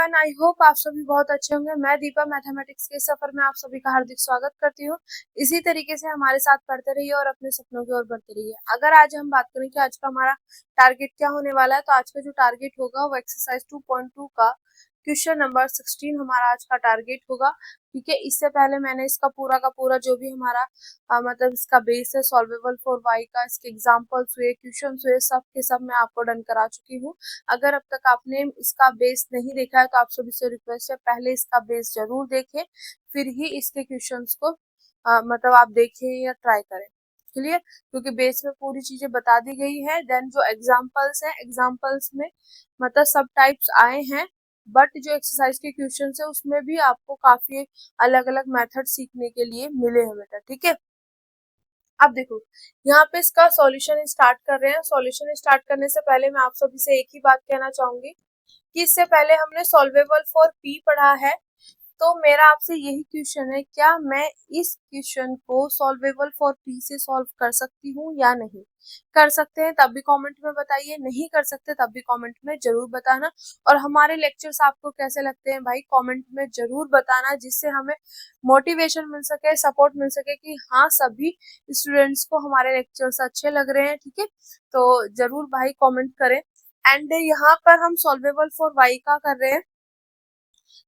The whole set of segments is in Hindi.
एवरीवन, आई होप आप सभी बहुत अच्छे होंगे। मैं दीपा मैथमेटिक्स के सफर में आप सभी का हार्दिक स्वागत करती हूँ। इसी तरीके से हमारे साथ पढ़ते रहिए और अपने सपनों की ओर बढ़ते रहिए। अगर आज हम बात करें कि आज का हमारा टारगेट क्या होने वाला है, तो आज का जो टारगेट होगा वो एक्सरसाइज 2.2 का क्वेश्चन नंबर 16 हमारा आज का टारगेट होगा। ठीक है, इससे पहले मैंने इसका पूरा का पूरा जो भी हमारा मतलब इसका बेस है सॉल्वेबल फॉर वाई का, इसके एग्जांपल्स हुए, क्वेश्चंस हुए, सब के सब मैं आपको डन करा चुकी हूँ। अगर अब तक आपने इसका बेस नहीं देखा है तो आप सभी से रिक्वेस्ट है, पहले इसका बेस जरूर देखें, फिर ही इसके क्वेश्चंस को मतलब आप देखें या ट्राई करें। क्लियर? क्योंकि बेस में पूरी चीजें बता दी गई है। देन जो एग्जांपल्स है, एग्जांपल्स में मतलब सब टाइप्स आए हैं, बट जो एक्सरसाइज के क्वेश्चन है उसमें भी आपको काफी अलग अलग मेथड सीखने के लिए मिले हैं बेटा। ठीक है, अब देखो यहाँ पे इसका सॉल्यूशन स्टार्ट कर रहे हैं। सॉल्यूशन स्टार्ट करने से पहले मैं आप सभी से एक ही बात कहना चाहूंगी कि इससे पहले हमने सॉल्वेबल फॉर पी पढ़ा है, तो मेरा आपसे यही क्वेश्चन है, क्या मैं इस क्वेश्चन को सॉल्वेबल फॉर पी से सॉल्व कर सकती हूँ या नहीं? कर सकते हैं तब भी कमेंट में बताइए, नहीं कर सकते तब भी कमेंट में जरूर बताना। और हमारे लेक्चर्स आपको कैसे लगते हैं भाई, कमेंट में जरूर बताना, जिससे हमें मोटिवेशन मिल सके, सपोर्ट मिल सके कि हाँ सभी स्टूडेंट्स को हमारे लेक्चर्स अच्छे लग रहे हैं। ठीक है, तो जरूर भाई कॉमेंट करें। एंड यहाँ पर हम सॉल्वेबल फॉर वाई का कर रहे हैं,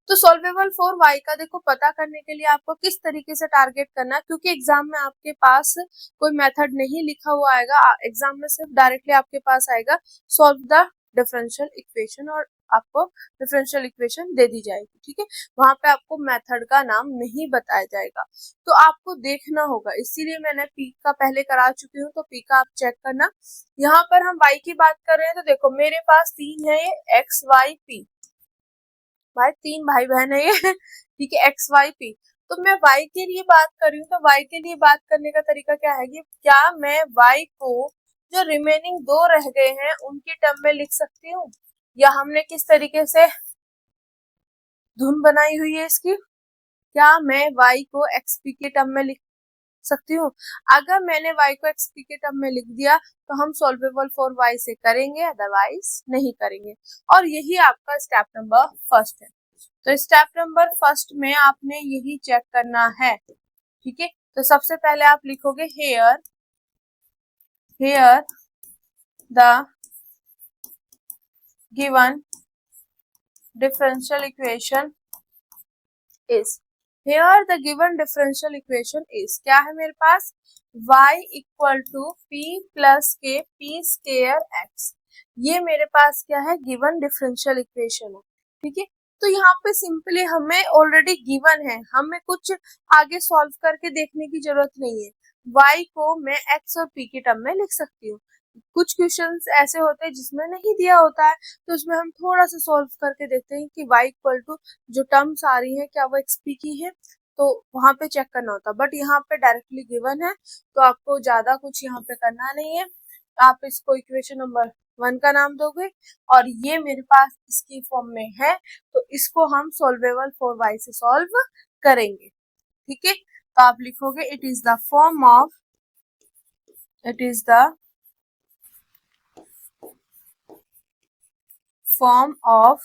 तो सॉल्वेबल फॉर वाई का देखो पता करने के लिए आपको किस तरीके से टारगेट करना है, क्योंकि एग्जाम में आपके पास कोई मेथड नहीं लिखा हुआ आएगा, एग्जाम में सिर्फ डायरेक्टली आपके पास आएगा सॉल्व द डिफरेंशियल इक्वेशन, और आपको डिफरेंशियल इक्वेशन दे दी जाएगी। ठीक है, वहां पे आपको मेथड का नाम नहीं बताया जाएगा, तो आपको देखना होगा। इसीलिए मैंने पी का पहले करा चुकी हूँ, तो पी का आप चेक करना। यहाँ पर हम वाई की बात कर रहे हैं, तो देखो मेरे पास तीन है, ये एक्स वाई पी, भाई तीन भाई बहन है ये। ठीक है, एक्स वाई पी। तो मैं y के लिए बात कर रही हूँ, तो y के लिए बात करने का तरीका क्या है कि क्या मैं y को जो रिमेनिंग दो रह गए हैं उनकी टर्म में लिख सकती हूँ, या हमने किस तरीके से धुन बनाई हुई है इसकी, क्या मैं y को xp के टर्म में लिख सकती हूँ? अगर मैंने y को xp के टर्म में लिख दिया तो हम सॉल्वेबल फॉर y से करेंगे, अदरवाइज नहीं करेंगे। और यही आपका स्टेप नंबर फर्स्ट है। तो स्टेप नंबर फर्स्ट में आपने यही चेक करना है। ठीक है, तो सबसे पहले आप लिखोगे here the given differential equation is, here the given differential equation is क्या है मेरे पास, y equal to P plus K P square X. ये मेरे पास क्या है, गिवन डिफरेंशियल इक्वेशन है। ठीक है, तो यहाँ पे सिंपली हमें ऑलरेडी गिवन है, हमें कुछ आगे सॉल्व करके देखने की जरूरत नहीं है। y को मैं x और p के टर्म में लिख सकती हूँ। कुछ क्वेश्चंस ऐसे होते हैं जिसमें नहीं दिया होता है, तो उसमें हम थोड़ा सा सॉल्व करके देखते हैं कि y इक्वल टू जो टर्म्स आ रही है क्या वो xp की है, तो वहां पे चेक करना होता है। बट यहाँ पे डायरेक्टली गिवन है, तो आपको ज्यादा कुछ यहाँ पे करना नहीं है। आप इसको इक्वेशन नंबर 1 का नाम दोगे, और ये मेरे पास इसकी फॉर्म में है, तो इसको हम सॉल्वेबल फॉर y से सॉल्व करेंगे। ठीक है, तो आप लिखोगे it is the form of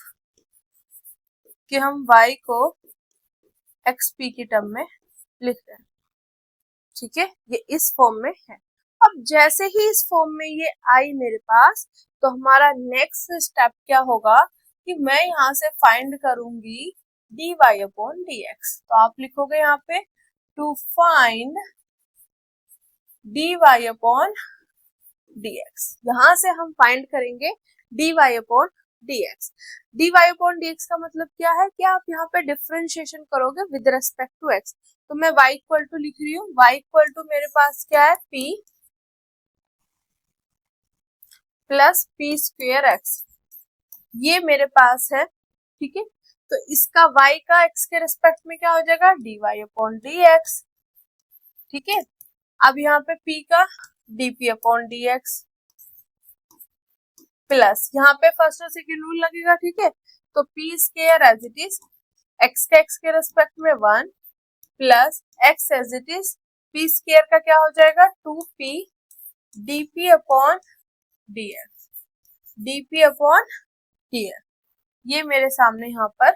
कि हम y को xp की टर्म में लिख रहे हैं। ठीक है, ये इस फॉर्म में है। अब जैसे ही इस फॉर्म में ये आई मेरे पास, तो हमारा नेक्स्ट स्टेप क्या होगा कि मैं यहाँ से फाइंड करूंगी dy अपॉन dx। तो आप लिखोगे यहाँ पे to find dy upon dx, यहाँ से हम फाइंड करेंगे dy upon dx। dy upon dx का मतलब क्या है कि आप यहाँ पे डिफरेंशिएशन करोगे विद रेस्पेक्ट टू x। तो मैं y इक्वल टू लिख रही हूँ, y इक्वल टू मेरे पास क्या है, p plus P square x, ये मेरे पास है। ठीक है, तो इसका y का x के रेस्पेक्ट में क्या हो जाएगा, dy अपॉन dx। ठीक है, अब यहाँ पे p का dp अपॉन dx प्लस यहाँ पे फर्स्ट और सेकंड रूल लगेगा। ठीक है, तो P square as it is X का एक्स के रेस्पेक्ट में 1 plus X as it is P square का क्या हो जाएगा 2p dp upon dx, dp upon dx। ये मेरे सामने यहाँ पर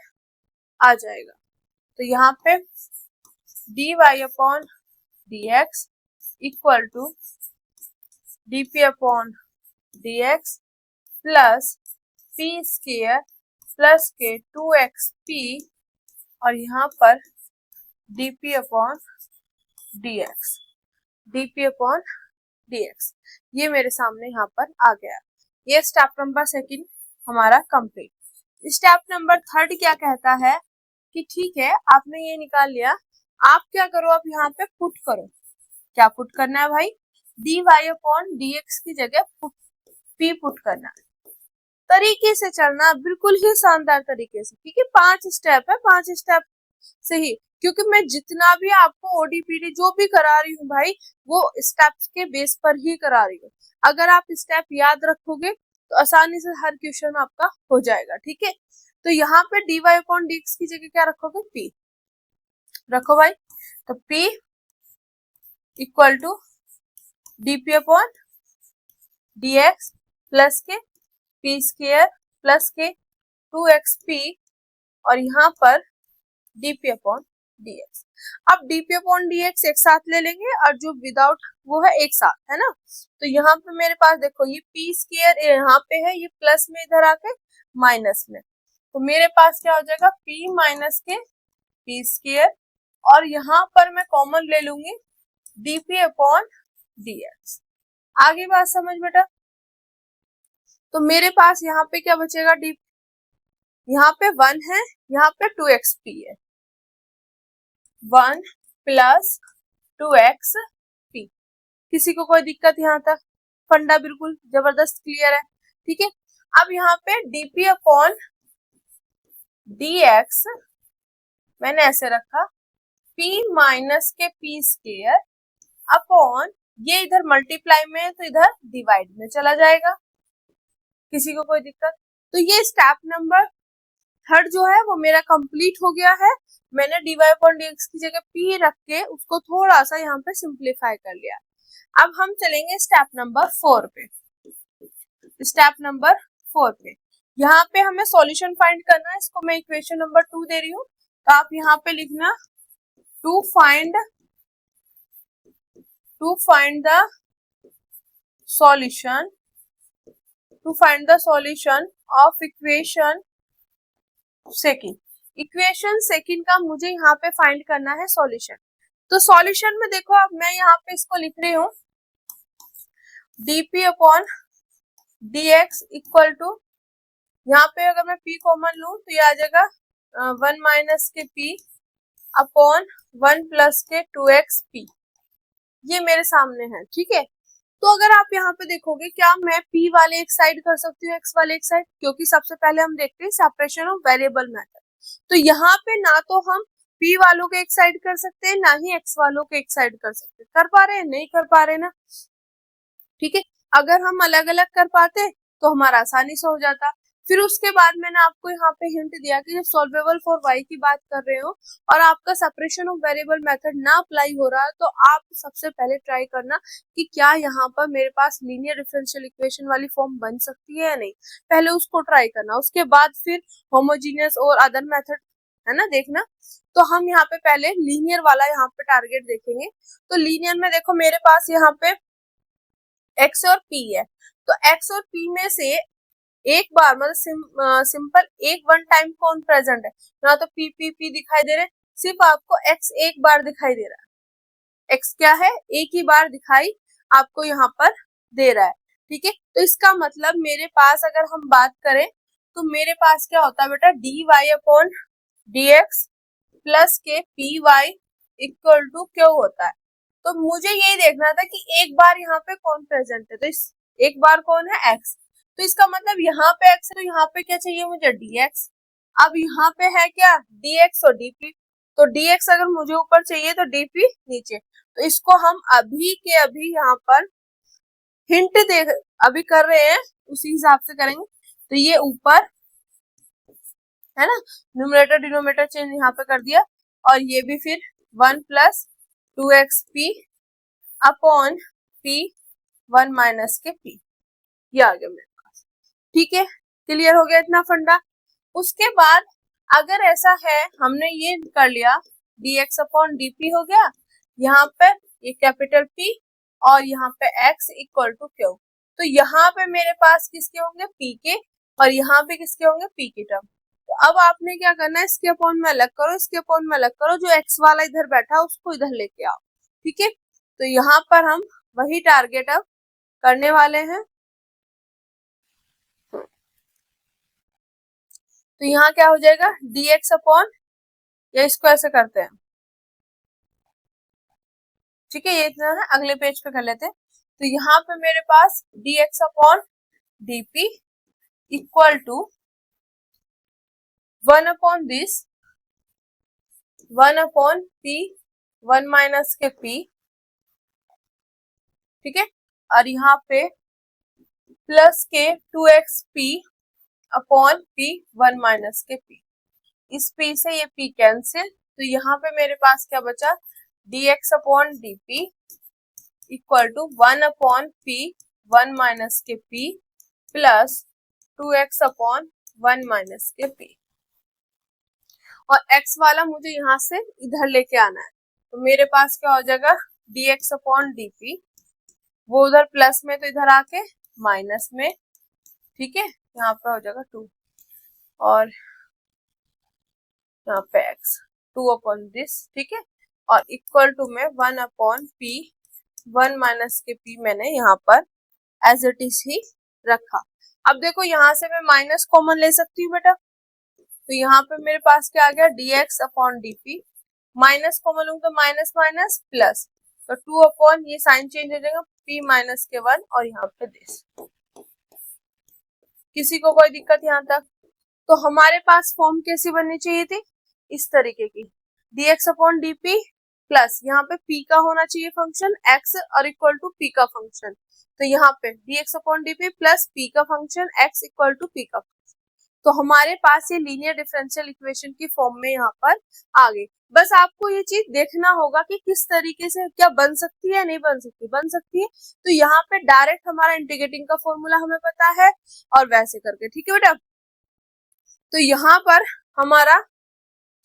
आ जाएगा। तो यहाँ पे dy upon dx equal to dp upon dx plus p square plus K 2xp और यहाँ पर dp अपॉन dx ये मेरे सामने यहाँ पर आ गया। ये स्टेप नंबर सेकंड हमारा कंप्लीट। स्टेप नंबर थर्ड क्या कहता है कि ठीक है आपने ये निकाल लिया, आप क्या करो, आप यहाँ पे पुट करो। क्या पुट करना है भाई? dy अपॉन dx की जगह p पुट करना है। तरीके से चलना, बिल्कुल ही शानदार तरीके से, ठीक है। 5 स्टेप है, 5 स्टेप से ही, क्योंकि मैं जितना भी आपको ओडीपीडी जो भी करा रही हूँ भाई, वो स्टेप्स के बेस पर ही करा रही हूँ। अगर आप स्टेप याद रखोगे तो आसानी से हर क्वेश्चन आपका हो जाएगा, ठीक है। तो यहाँ पे dy अपॉन dx की जगह क्या रखोगे? p रखो भाई। तो p equal to dp upon dx plus K p square plus K 2xp और यहाँ पर dp अपॉन dx। अब dp अपॉन dx एक साथ ले लेंगे और जो विदाउट वो है एक साथ, है ना। तो यहाँ पे मेरे पास देखो ये p स्क्वायर यहाँ पे है, ये प्लस में इधर आके माइनस में, तो मेरे पास क्या हो जाएगा? p माइनस के p स्क्वायर और यहाँ पर मैं कॉमन ले लूंगी dp अपॉन dx। आगे बात समझ बेटा। तो मेरे पास यहाँ पे क्या बचेगा? यहाँ पे 1 है, यहाँ पे 2xp है, 1 प्लस 2xp। किसी को कोई दिक्कत यहाँ तक? फंडा बिल्कुल जबरदस्त क्लियर है, ठीक है। अब यहाँ पे dp अपॉन dx मैंने ऐसे रखा, p माइनस के p स्क्वायर अपॉन, ये इधर मल्टीप्लाई में है तो इधर डिवाइड में चला जाएगा। किसी को कोई दिक्कत? तो ये स्टेप नंबर थर्ड जो है वो मेरा कंप्लीट हो गया है। मैंने dy अपॉन dx की जगह p रख के उसको थोड़ा सा यहाँ पे सिंप्लीफाई कर लिया। अब हम चलेंगे स्टेप नंबर 4 पे। स्टेप नंबर 4 पे यहाँ पे हमें सॉल्यूशन फाइंड करना है। इसको मैं इक्वेशन नंबर 2 दे रही हूँ, तो आप यहाँ पे लिखना to find the solution of equation second का मुझे यहाँ पे फाइंड करना है सॉल्यूशन। तो सॉल्यूशन में देखो, अब मैं यहाँ पे इसको लिख रही हूँ dp upon dx equal to, यहाँ पे अगर मैं p कॉमन लूं तो ये आ जाएगा 1 माइनस के p upon 1 plus K 2xp। ये मेरे सामने है, ठीक है। तो अगर आप यहाँ पे देखोगे, क्या मैं p वाले एक साइड कर सकती हूँ x वाले एक साइड? क्योंकि सबसे पहले हम देखते हैं सेपरेशन ऑफ वेरिएबल मेथड। तो यहाँ पे ना तो हम p वालों के एक साइड कर सकते हैं, ना ही x वालों के एक साइड कर सकते हैं। कर पा रहे हैं? नहीं कर पा रहे ना, ठीक है। अगर हम अलग अलग कर पाते तो हमारा आसानी से हो जाता। फिर उसके बाद मैंने आपको यहाँ पे हिंट दिया कि जब सॉल्वेबल फॉर y की बात कर रहे हो और आपका सेपरेशन ऑफ वेरिएबल मेथड ना अप्लाई हो रहा है, तो आप सबसे पहले ट्राई करना कि क्या यहाँ पर मेरे पास लीनियर डिफरेंशियल इक्वेशन वाली फॉर्म बन सकती है या नहीं। पहले उसको ट्राई करना, उसके बाद फिर होमोजीनियस और अदर मेथड, है ना, देखना। तो हम यहाँ पे पहले लीनियर वाला यहाँ पे टारगेट देखेंगे। तो लीनियर में देखो मेरे पास यहाँ पे x और p है, तो x और p में से एक बार मतलब सिंपल एक वन टाइम कौन प्रेजेंट है? यहाँ तो p p p दिखाई दे रहे, सिर्फ आपको x एक बार दिखाई दे रहा है। x क्या है? एक ही बार दिखाई आपको यहाँ पर दे रहा है, ठीक है। तो इसका मतलब मेरे पास अगर हम बात करें तो मेरे पास क्या होता है बेटा? dy upon dx plus K P Y equal to क्यों होता है। तो मुझे यही देखना था कि एक बार यहाँ पे कौन प्रेजेंट है, तो इस एक बार कौन है? x। तो इसका मतलब यहाँ पे x है, तो यहाँ पे क्या चाहिए मुझे? dx। अब यहाँ पे है क्या? dx और dp। तो dx अगर मुझे ऊपर चाहिए तो dp नीचे। तो इसको हम अभी के अभी यहाँ पर हिंट दे अभी कर रहे हैं, उसी हिसाब से करेंगे। तो ये ऊपर है ना, न्यूमरेटर डिनोमिनेटर चेंज यहाँ पे कर दिया, और ये भी फिर 1 plus 2xp upon p 1 minus के p, ये आ गया मेरे पास, ठीक है। क्लियर हो गया इतना फंडा। उसके बाद अगर ऐसा है, हमने ये कर लिया dx अपॉन dp हो गया, यहाँ पे ये कैपिटल P और यहाँ पे x इक्वल टू क्यू, तो यहाँ पे मेरे पास किसके होंगे p के, और यहाँ पे किसके होंगे p के टर्म। तो अब आपने क्या करना है, इसके अपॉन में अलग करो, इसके अपॉन में अलग करो, जो x वाला इधर बैठा है उसको इधर लेके आओ, ठीक है। तो यहाँ पर हम वही टारगेट अब करने वाले हैं। तो यहाँ क्या हो जाएगा, dx अपॉन, या इसको ऐसे करते हैं, ठीक है, ये इतना है, अगले पेज पे कर लेते हैं। तो यहाँ पे मेरे पास dx upon dp equal to 1 upon this 1 upon p 1 minus के p, ठीक है, और यहाँ पे plus K 2xp upon p 1 minus के p, इस p से ये p कैंसिल, तो यहाँ पे मेरे पास क्या बचा, dx upon dp equal to 1 upon p 1 minus के p plus 2x upon 1 minus के p, और x वाला मुझे यहाँ से इधर लेके आना है, तो मेरे पास क्या हो जाएगा, dx अपॉन dp, वो उधर प्लस में तो इधर आके माइनस में, ठीक है, यहाँ पे हो जाएगा 2 और यहाँ पे x 2 अपॉन दिस, ठीक है, और इक्वल टू में 1 अपॉन p 1 माइनस के p मैंने यहाँ पर एज इट इज ही रखा। अब देखो यहाँ से मैं माइनस कॉमन ले सकती हूँ बेटा, तो यहाँ पे मेरे पास क्या आ गया, dx upon dp, minus common लूँ तो माइनस माइनस प्लस, तो 2 अपॉन, ये साइन चेंज हो जाएगा, p माइनस के 1 और यहाँ पे दिस। किसी को कोई दिक्कत यहाँ तक? तो हमारे पास फॉर्म कैसी बननी चाहिए थी, इस तरीके की, dx अपॉन dp प्लस यहाँ पे p का होना चाहिए फंक्शन x और इक्वल टू p का फंक्शन, तो यहाँ पे dx upon dp plus p का function x equal to p का फंक्शन, तो हमारे पास ये लीनियर डिफरेंशियल इक्वेशन की फॉर्म में यहाँ पर आ गई। बस आपको ये चीज देखना होगा कि किस तरीके से क्या बन सकती है, नहीं बन सकती, बन सकती है तो यहाँ पे डायरेक्ट हमारा इंटीग्रेटिंग का फॉर्मूला हमें पता है, और वैसे करके, ठीक है बेटा। तो यहाँ पर हमारा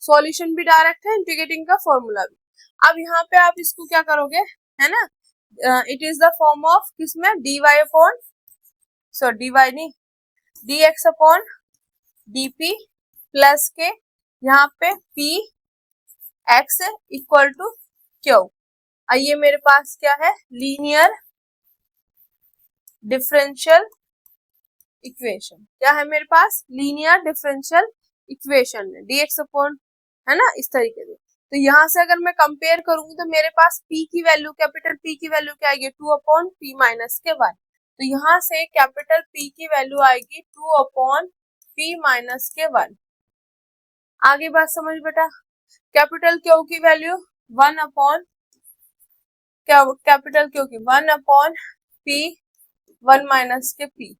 सॉल्यूशन भी डायरेक्ट है, इंटीग्रेटिंग का फॉर्मूला भी। अब यहाँ पे आप इसको क्या करोगे, है ना, it is the form of किसमें, dy अपॉन, dy नहीं, dx अपॉन dp प्लस के यहाँ पे p x equal to q, ये मेरे पास क्या है, लीनियर डिफरेंशियल इक्वेशन, क्या है मेरे पास, लीनियर डिफरेंशियल इक्वेशन है, dx अपॉन, है ना, इस तरीके से। तो यहाँ से अगर मैं कंपेयर करूंगी तो मेरे पास p की वैल्यू, कैपिटल P की वैल्यू क्या आएगी, 2 अपॉन p माइनस के 1, तो यहाँ से कैपिटल P की वैल्यू आएगी 2 अपॉन p माइनस के 1। आगे बात समझ बेटा, कैपिटल Q की वैल्यू 1 अपॉन, कैपिटल Q की 1 अपॉन p 1 माइनस के p,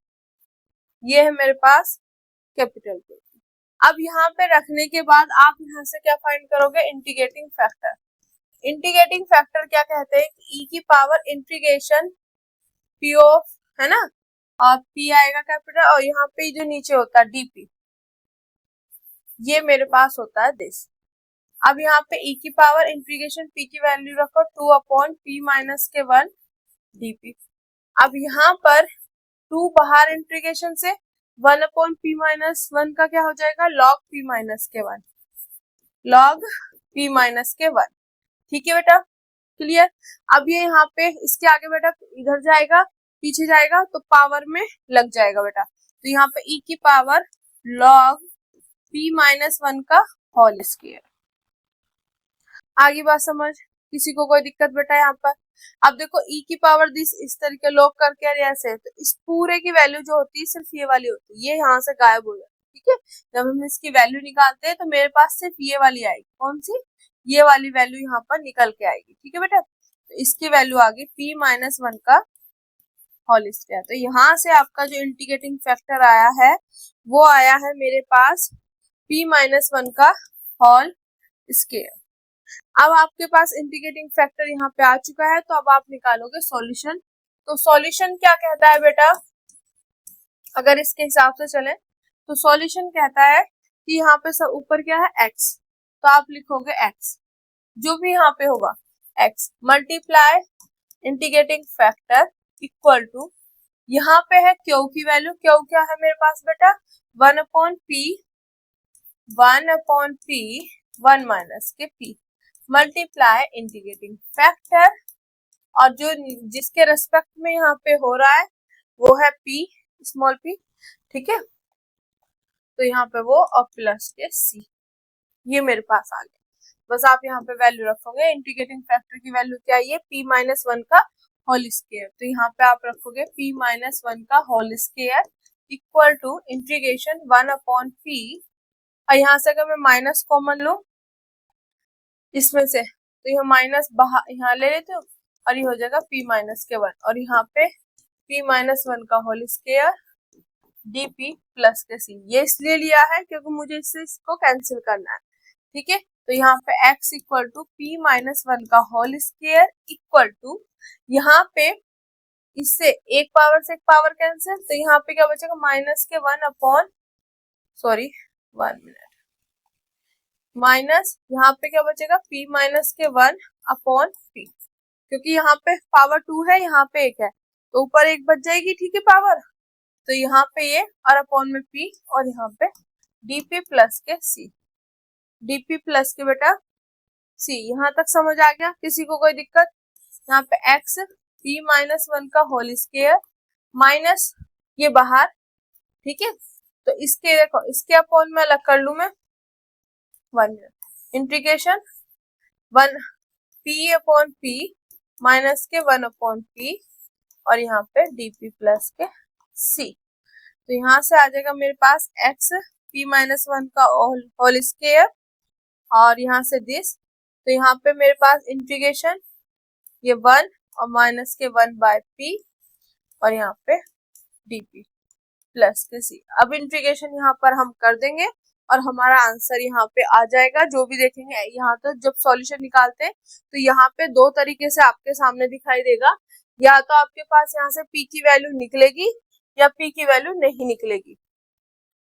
ये है मेरे पास कैपिटल Q। अब यहाँ पे रखने के बाद आप यहाँ से क्या फाइंड करोगे, इंटीग्रेटिंग फैक्टर। इंटीग्रेटिंग फैक्टर क्या कहते हैं, e की पावर इंटीग्रेशन p ऑफ, है ना, और p आएगा कैपिटल, और यहाँ पे जो नीचे होता है dp, ये मेरे पास होता है दिस। अब यहाँ पे e की पावर इंटीग्रेशन p की वैल्यू रखो 2 अपॉन p माइनस के 1 dp। अब यहाँ पर 2 बाहर इंटीग्रेशन से 1 अपॉन p माइनस 1 का क्या हो जाएगा, log p माइनस के 1, log p माइनस के 1, ठीक है बेटा, क्लियर। अब ये यहाँ पे इसके आगे बेटा इधर जाएगा, पीछे जाएगा तो पावर में लग जाएगा बेटा, तो यहाँ पे e की पावर log p माइनस 1 का होल स्क्वायर। आगे बात समझ, किसी को कोई दिक्कत बेटा यहाँ पर? अब देखो e की पावर दिस इस तरीके लॉग करके ऐसे, तो इस पूरे की वैल्यू जो होती है सिर्फ ये वाली होती है, ये यहाँ से गायब हो जाती है, ठीक है। जब हम इसकी वैल्यू निकालते हैं तो मेरे पास सिर्फ ये वाली आएगी, कौन सी, ये वाली वैल्यू यहाँ पर निकल के आएगी, ठीक है बेटा। तो इसकी वैल्यू आ गई p माइनस 1 का होल स्क्वायर। तो यहाँ से आपका जो इंटीग्रेटिंग फैक्टर आया है वो आया है मेरे पास p माइनस 1 का होल स्क्वायर। अब आपके पास इंटीग्रेटिंग फैक्टर यहाँ पे आ चुका है, तो अब आप निकालोगे सॉल्यूशन। तो सॉल्यूशन क्या कहता है बेटा, अगर इसके हिसाब से चले तो सॉल्यूशन कहता है कि यहाँ पे सब ऊपर क्या है x, तो आप लिखोगे x, जो भी यहाँ पे होगा x multiply integrating factor equal to, यहाँ पे है क्यू की वैल्यू, क्यू क्या है मेरे पास बेटा 1/p 1 माइनस के p मल्टीप्लाई इंटीग्रेटिंग फैक्टर, और जो जिसके रेस्पेक्ट में यहाँ पे हो रहा है वो है p स्मॉल p, ठीक है, तो यहाँ पे वो और प्लस के c, ये मेरे पास आ गया। बस आप यहाँ पे वैल्यू रखोगे, इंटीग्रेटिंग फैक्टर की वैल्यू क्या है, p-1 का होल स्क्वायर, तो यहाँ पे आप रखोगे p-1 का whole square equal to integration 1/p, और यहाँ से अगर मैं माइनस कॉमन लूं इसमें से, तो यह माइनस बाहर यहाँ ले लेते हो और ये हो जाएगा p-1, और यहाँ पे p-1 का होल स्क्वायर dp प्लस के c, ये इसलिए लिया है क्योंकि मुझे इससे इसको कैंसिल करना है, ठीक है, तो यहाँ पे x इक्वल टू p-1 का होल स्क्वायर इक्वल टू, यहाँ पे इससे एक पावर से एक पावर कैंसिल, तो यहाँ पे क्या बचेगा माइनस के 1 माइनस, यहाँ पे क्या बचेगा p-1/p, क्योंकि यहाँ पे पावर 2 है, यहाँ पे 1 है, तो ऊपर 1 बच जाएगी, ठीक है पावर, तो यहाँ पे ये और अपॉन में p, और यहाँ पे dp प्लस के c, dp प्लस के बेटा c, यहाँ तक समझ आ गया, किसी को कोई दिक्कत, यहाँ पे x p-1 का होल स्क्वायर माइनस ये बाहर, ठीक है, तो इसके देखो इसके अपॉन में अलग कर लू मैं 1 इंटीग्रेशन 1 p/p माइनस के 1/p, और यहाँ पे dp प्लस के c, तो यहाँ से आ जाएगा मेरे पास x p-1 का होल स्क्वायर, और यहाँ से दिस, तो यहाँ पे मेरे पास इंटीग्रेशन ये 1 और माइनस के 1/p, और यहाँ पे dp प्लस के c। अब इंटीग्रेशन यहाँ पर हम कर देंगे और हमारा आंसर यहाँ पे आ जाएगा, जो भी देखेंगे यहाँ तो जब सॉल्यूशन निकालते हैं तो यहाँ पे दो तरीके से आपके सामने दिखाई देगा, या तो आपके पास यहाँ से p की वैल्यू निकलेगी या p की वैल्यू नहीं निकलेगी,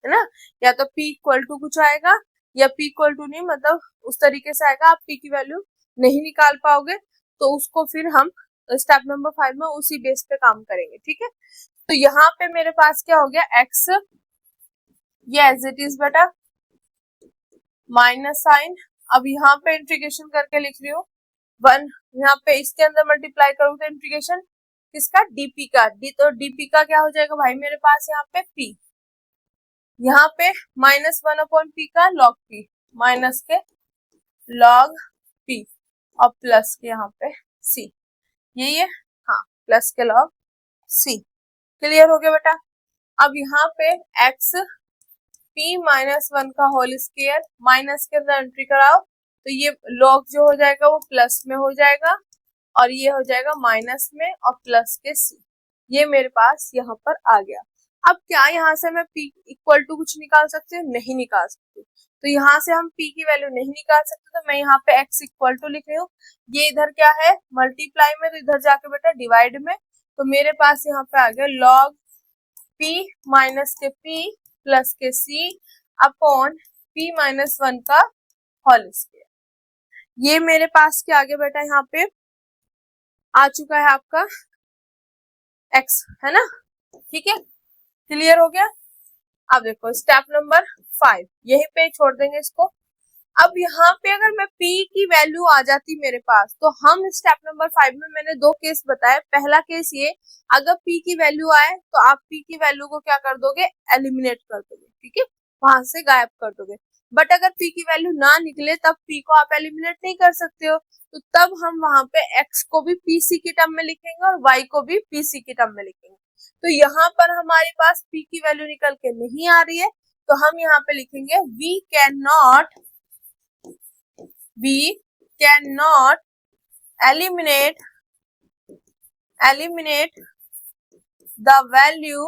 है ना, या तो p इक्वल टू कुछ आएगा या p इक्वल टू नहीं, मतलब उस तरीके से आएगा, आप p की वैल्यू नहीं निकाल पाओगे, तो उसको फिर हम स्टेप नंबर 5 में उसी बेस पे काम करेंगे, ठीक है। तो यहाँ पे मेरे पास क्या हो गया x, ये एज इट इज बेटा माइनस साइन, अब यहाँ पे इंटीग्रेशन करके लिख रही हूँ 1, यहाँ पे इसके अंदर मल्टीप्लाई करूँ तो इंटीग्रेशन किसका dp का, तो dp का क्या हो जाएगा भाई मेरे पास यहाँ पे p, यहाँ पे -1/p का log p, माइनस के log p, और प्लस के यहाँ पे c, यही है, हाँ प्लस के log c, क्लियर हो गया बेटा। अब यहाँ पे x p-1 का होल स्क्वायर माइनस के अंदर एंट्री कराओ, तो ये log जो हो जाएगा वो प्लस में हो जाएगा, और ये हो जाएगा माइनस में और प्लस के c, ये मेरे पास यहाँ पर आ गया। अब क्या यहाँ से मैं p इक्वल टू कुछ निकाल सकती हूँ, नहीं निकाल सकती, तो यहाँ से हम p की वैल्यू नहीं निकाल सकते, तो मैं यहाँ पे x इक्वल टू लिख रही हूँ, ये इधर क्या है मल्टीप्लाई में, तो इधर जाके बेटा डिवाइड में, तो मेरे पास यहाँ पे आ गया log p माइनस के p प्लस के c अपॉन p-1 का होल स्क्वायर, ये मेरे पास क्या आ गया बेटा, यहाँ पे आ चुका है आपका x, है ना, ठीक है, क्लियर हो गया। अब देखो स्टेप नंबर 5, यहीं पे छोड़ देंगे इसको। अब यहाँ पे अगर मैं p की वैल्यू आ जाती मेरे पास, तो हम स्टेप नंबर 5 में मैंने दो केस बताए, पहला केस ये, अगर p की वैल्यू आए तो आप p की वैल्यू को क्या कर दोगे, एलिमिनेट कर दोगे, ठीक है, वहां से गायब कर दोगे, बट अगर p की वैल्यू ना निकले तब p को आप एलिमिनेट नहीं कर सकते हो, तो तब हम वहां पे x को भी pc की टर्म में लिखेंगे और y को भी pc की टर्म में लिखेंगे। तो यहाँ पर हमारे पास p की वैल्यू निकल के नहीं आ रही है, तो हम यहाँ पे लिखेंगे we cannot eliminate the value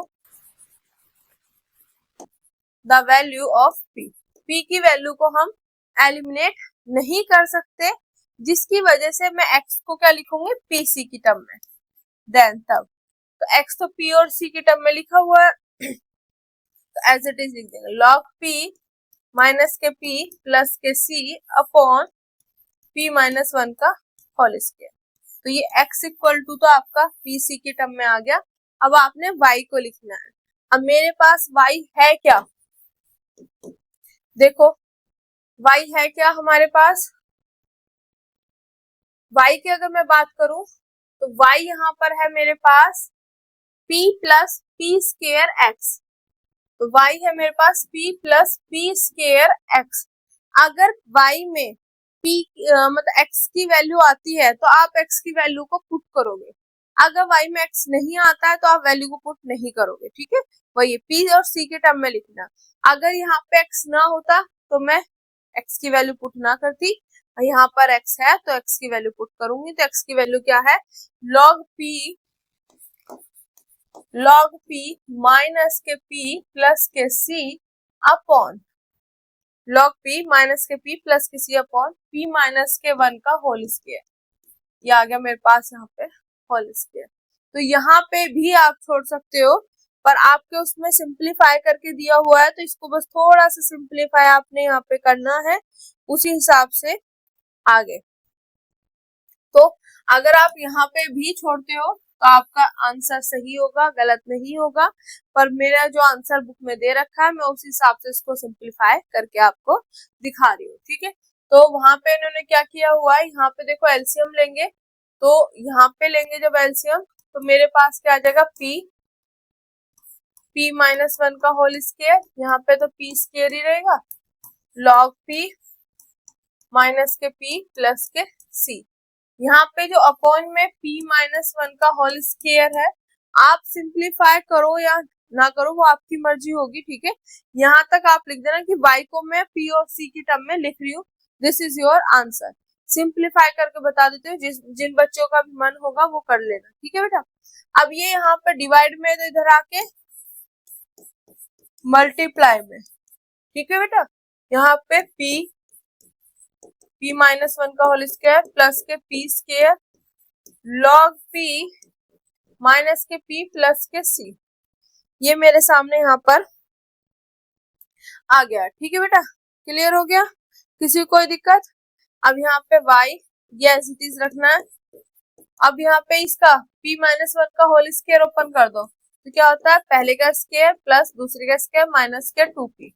of p, p की वैल्यू को हम एलिमिनेट नहीं कर सकते, जिसकी वजह से मैं x को क्या लिखूंगी pc की टर्म में, देन तब तो x तो p और c की टर्म में लिखा हुआ है, तो एज इट इज लिख देंगे log p माइनस के p प्लस के c अपॉन p माइनस 1 का होल स्क्वायर। तो ये x इक्वल टू तो आपका पी सी के टर्म में आ गया। अब आपने y को लिखना है। अब मेरे पास y है क्या, देखो y है क्या हमारे पास, y की अगर मैं बात करूं तो y यहाँ पर है मेरे पास p plus P square x. तो y है मेरे पास p plus P square x. अगर y में p मतलब x की वैल्यू आती है तो आप x की वैल्यू को पुट करोगे, अगर y में x नहीं आता है तो आप वैल्यू को पुट नहीं करोगे, ठीक है। वही p और c के टर्म में लिखना। अगर यहाँ पे x ना होता तो मैं x की वैल्यू पुट ना करती, यहाँ पर x है तो x की वैल्यू पुट करूंगी। तो x की वैल्यू क्या है, log p माइनस के p प्लस के c upon log p minus के p प्लस के c अपॉन p माइनस के 1 का होल स्क्वायर। ये आ गया मेरे पास यहाँ पे होल स्क्वायर। तो यहाँ पे भी आप छोड़ सकते हो, पर आपके उसमें सिंप्लीफाई करके दिया हुआ है तो इसको बस थोड़ा सा सिंप्लीफाई आपने यहाँ पे करना है, उसी हिसाब से आगे। तो अगर आप यहाँ पे भी छोड़ते हो तो आपका आंसर सही होगा, गलत नहीं होगा। पर मेरा जो आंसर बुक में दे रखा है मैं उस हिसाब से इसको सिंप्लीफाई करके आपको दिखा रही हूँ, ठीक है। तो वहां पे इन्होंने क्या किया हुआ है, यहाँ पे देखो एलसीएम लेंगे, तो यहाँ पे लेंगे जब एलसीएम तो मेरे पास क्या आ जाएगा, p माइनस 1 का होल स्क्वायर, यहाँ पे तो p स्क्वायर ही रहेगा, log p माइनस के p प्लस के c। यहाँ पे जो अपॉन में p माइनस 1 का होल स्क्वायर है, आप सिंप्लीफाई करो या ना करो वो आपकी मर्जी होगी, ठीक है। यहाँ तक आप लिख देना कि y को मैं p और c की टर्म में लिख रही हूँ, this is your answer. Simplify करके बता देते हो, जिन बच्चों का भी मन होगा वो कर लेना, ठीक है बेटा। अब ये यहाँ पे डिवाइड में तो इधर आके मल्टीप्लाई में, ठीक है बेटा। यहाँ पे p माइनस 1 का whole square plus K p square log p minus के p प्लस के c, ये मेरे सामने यहाँ पर आ गया, ठीक है बेटा। क्लियर हो गया, किसी कोई दिक्कत। अब यहाँ पे y ये ऐसी चीज रखना है। अब यहाँ पे इसका p माइनस 1 का होल स्क्वायर ओपन कर दो तो क्या होता है, पहले का स्क्वायर प्लस दूसरे का स्क्वायर माइनस के 2p।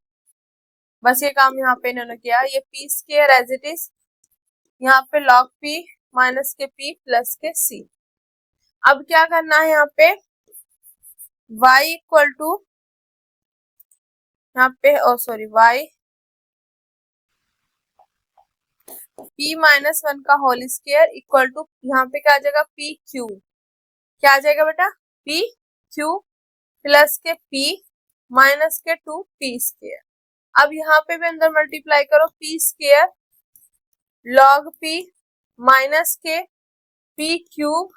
बस ये काम यहाँ पे इन्होंने किया, ये p square as it is, यहाँ पे log p माइनस के p प्लस के c। अब क्या करना है, यहाँ पे y इक्वल टू यहाँ पे y p माइनस 1 का होल स्क्वायर इक्वल टू यहाँ पे क्या आ जाएगा, p क्यू, क्या आ जाएगा बेटा, p Q plus K p minus के 2p स्क्वायर। अब यहाँ पे भी अंदर मल्टीप्लाई करो, p square log p minus के p क्यूब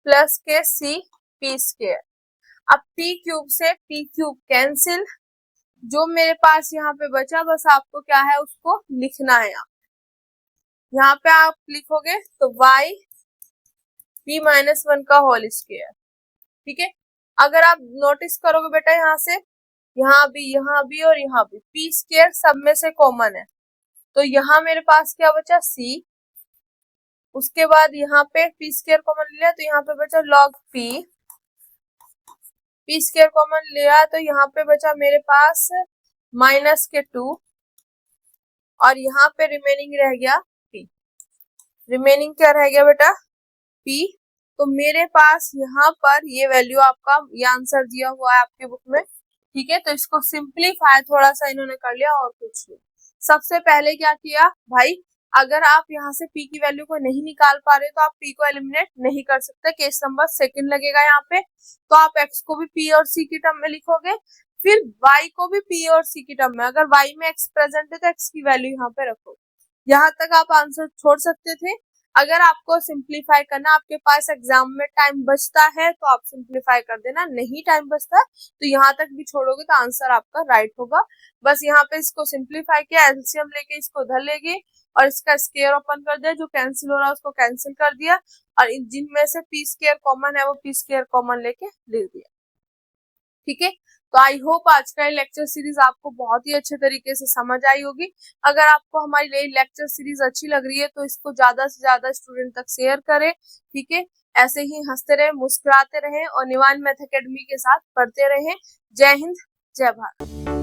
प्लस के c p स्क्वायर। अब p क्यूब से p क्यूब कैंसिल, जो मेरे पास यहाँ पे बचा बस आपको क्या है उसको लिखना है। यहाँ पे आप लिखोगे तो y p माइनस 1 का होल स्क्वायर, ठीक है। अगर आप नोटिस करोगे बेटा यहाँ से यहाँ भी और यहाँ भी p स्क्वायर सब में से कॉमन है, तो यहाँ मेरे पास क्या बचा c, उसके बाद यहाँ पे p स्क्वायर कॉमन लिया तो यहाँ पे बचा log p स्क्वायर कॉमन लिया तो यहाँ पे बचा मेरे पास माइनस के 2 और यहाँ पे रिमेनिंग रह गया p। रिमेनिंग क्या रह गया बेटा, p। तो मेरे पास यहाँ पर ये वैल्यू आपका ये आंसर दिया हुआ है आपके बुक में, ठीक है। तो इसको सिंप्लीफाई थोड़ा सा इन्होंने कर लिया और कुछ नहीं। सबसे पहले क्या किया भाई, अगर आप यहाँ से p की वैल्यू को नहीं निकाल पा रहे तो आप p को एलिमिनेट नहीं कर सकते, केस नंबर सेकंड लगेगा यहाँ पे। तो आप x को भी p और c की टर्म में लिखोगे, फिर y को भी p और c की टर्म में। अगर y में x प्रेजेंट है तो x की वैल्यू यहाँ पे रखो। यहाँ तक आप आंसर छोड़ सकते थे। अगर आपको सिंप्लीफाई करना, आपके पास एग्जाम में टाइम बचता है तो आप सिंप्लीफाई कर देना, नहीं टाइम बचता तो यहाँ तक भी छोड़ोगे तो आंसर आपका राइट होगा। बस यहाँ पे इसको सिंप्लीफाई किया, एलसीएम लेके इसको उधर ले गए और इसका स्क्वायर ओपन कर दिया, जो कैंसिल हो रहा है उसको कैंसिल कर दिया और जिनमें से p स्क्वायर कॉमन है वो p स्क्वायर कॉमन लेके लिख दिया, ठीक है। तो आई होप आज का ये लेक्चर सीरीज आपको बहुत ही अच्छे तरीके से समझ आई होगी। अगर आपको हमारी नई लेक्चर सीरीज अच्छी लग रही है तो इसको ज्यादा से ज्यादा स्टूडेंट तक शेयर करें, ठीक है। ऐसे ही हंसते रहे, मुस्कुराते रहें और निवान मैथ एकेडमी के साथ पढ़ते रहें। जय हिंद, जय भारत।